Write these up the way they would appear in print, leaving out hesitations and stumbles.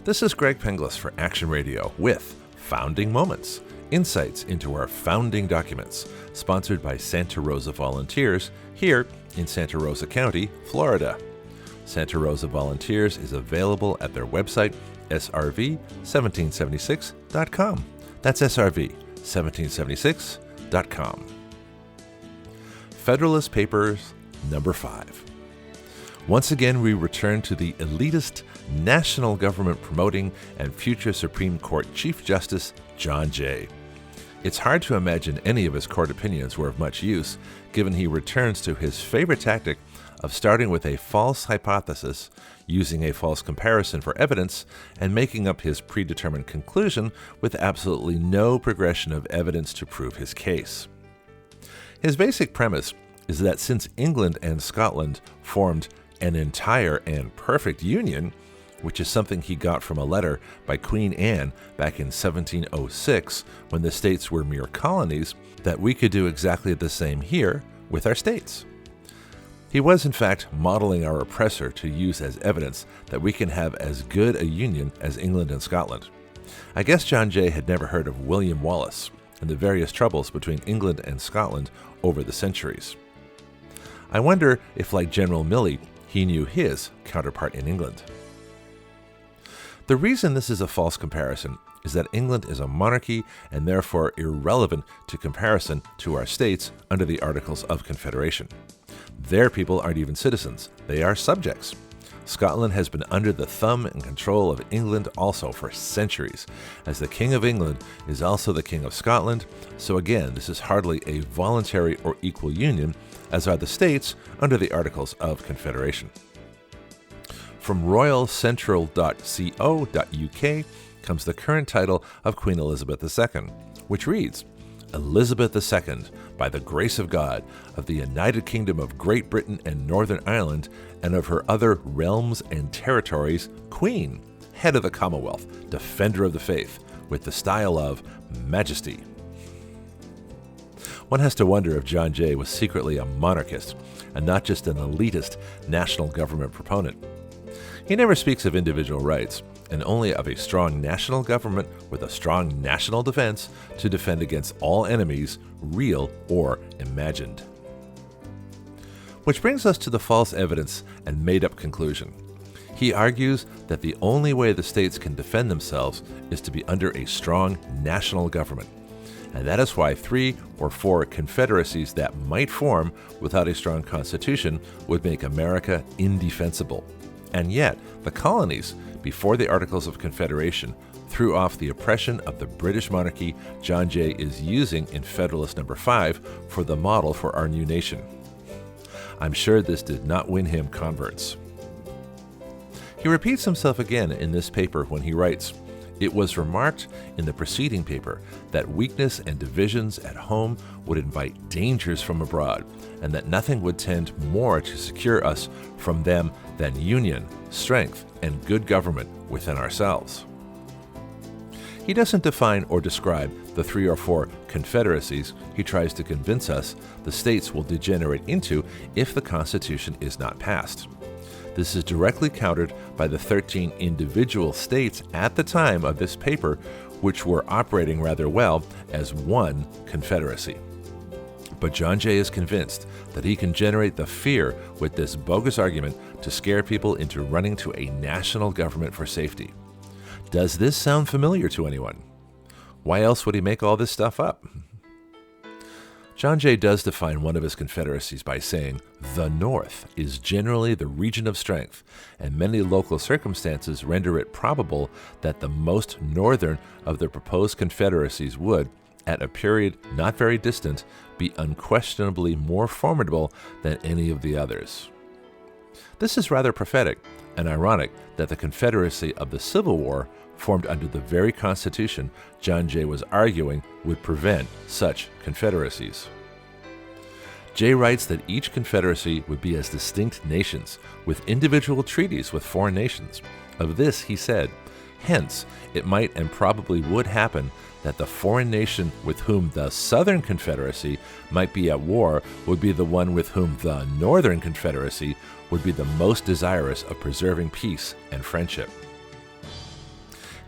This is Greg Penglis for Action Radio with Founding Moments, insights into our founding documents, sponsored by Santa Rosa Volunteers here in Santa Rosa County, Florida. Santa Rosa Volunteers is available at their website, SRV1776.com. That's SRV1776.com. Federalist Papers, number 5. Once again, we return to the elitist, national government promoting and future Supreme Court Chief Justice John Jay. It's hard to imagine any of his court opinions were of much use, given he returns to his favorite tactic of starting with a false hypothesis, using a false comparison for evidence, and making up his predetermined conclusion with absolutely no progression of evidence to prove his case. His basic premise is that since England and Scotland formed an entire and perfect union, which is something he got from a letter by Queen Anne back in 1706 when the states were mere colonies, that we could do exactly the same here with our states. He was, in fact, modeling our oppressor to use as evidence that we can have as good a union as England and Scotland. I guess John Jay had never heard of William Wallace and the various troubles between England and Scotland over the centuries. I wonder if, like General Milley, he knew his counterpart in England. The reason this is a false comparison is that England is a monarchy and therefore irrelevant to comparison to our states under the Articles of Confederation. Their people aren't even citizens, they are subjects. Scotland has been under the thumb and control of England also for centuries, as the King of England is also the King of Scotland, so again, this is hardly a voluntary or equal union, as are the states under the Articles of Confederation. From royalcentral.co.uk comes the current title of Queen Elizabeth II, which reads, Elizabeth II, by the grace of God, of the United Kingdom of Great Britain and Northern Ireland, and of her other realms and territories, Queen, head of the Commonwealth, defender of the faith, with the style of Majesty. One has to wonder if John Jay was secretly a monarchist, and not just an elitist national government proponent. He never speaks of individual rights, and only of a strong national government with a strong national defense to defend against all enemies, real or imagined. Which brings us to the false evidence and made-up conclusion. He argues that the only way the states can defend themselves is to be under a strong national government, and that is why 3 or 4 confederacies that might form without a strong constitution would make America indefensible. And yet, the colonies, before the Articles of Confederation, threw off the oppression of the British monarchy John Jay is using in Federalist number 5 for the model for our new nation. I'm sure this did not win him converts. He repeats himself again in this paper when he writes, It was remarked in the preceding paper that weakness and divisions at home would invite dangers from abroad, and that nothing would tend more to secure us from them than union, strength, and good government within ourselves. He doesn't define or describe the 3 or 4 confederacies he tries to convince us the states will degenerate into if the Constitution is not passed. This is directly countered by the 13 individual states at the time of this paper, which were operating rather well as one confederacy. But John Jay is convinced that he can generate the fear with this bogus argument to scare people into running to a national government for safety. Does this sound familiar to anyone? Why else would he make all this stuff up? John Jay does define one of his confederacies by saying, the North is generally the region of strength, and many local circumstances render it probable that the most northern of the proposed confederacies would, at a period not very distant, be unquestionably more formidable than any of the others. This is rather prophetic and ironic that the Confederacy of the Civil War, formed under the very Constitution John Jay was arguing would prevent such confederacies. Jay writes that each confederacy would be as distinct nations, with individual treaties with foreign nations. Of this he said, hence it might and probably would happen that the foreign nation with whom the Southern Confederacy might be at war would be the one with whom the Northern Confederacy would be the most desirous of preserving peace and friendship.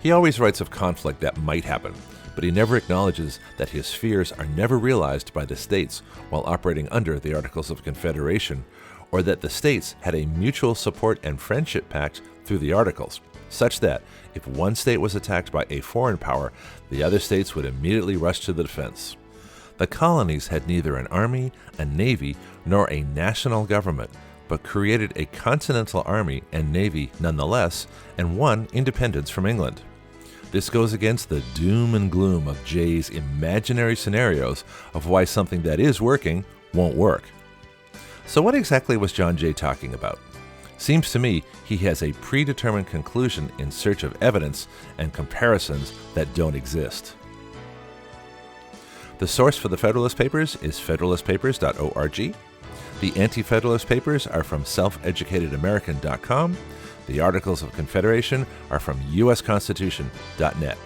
He always writes of conflict that might happen, but he never acknowledges that his fears are never realized by the states while operating under the Articles of Confederation, or that the states had a mutual support and friendship pact through the Articles, such that if one state was attacked by a foreign power, the other states would immediately rush to the defense. The colonies had neither an army, a navy, nor a national government, but created a continental army and navy nonetheless, and won independence from England. This goes against the doom and gloom of Jay's imaginary scenarios of why something that is working won't work. So what exactly was John Jay talking about? Seems to me he has a predetermined conclusion in search of evidence and comparisons that don't exist. The source for the Federalist Papers is federalistpapers.org. The Anti-Federalist Papers are from selfeducatedamerican.com. The Articles of Confederation are from usconstitution.net.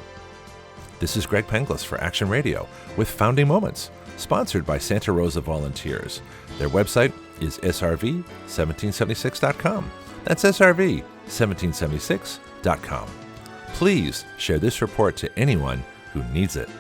This is Greg Penglis for Action Radio with Founding Moments, sponsored by Santa Rosa Volunteers. Their website is SRV1776.com. That's SRV1776.com. Please share this report to anyone who needs it.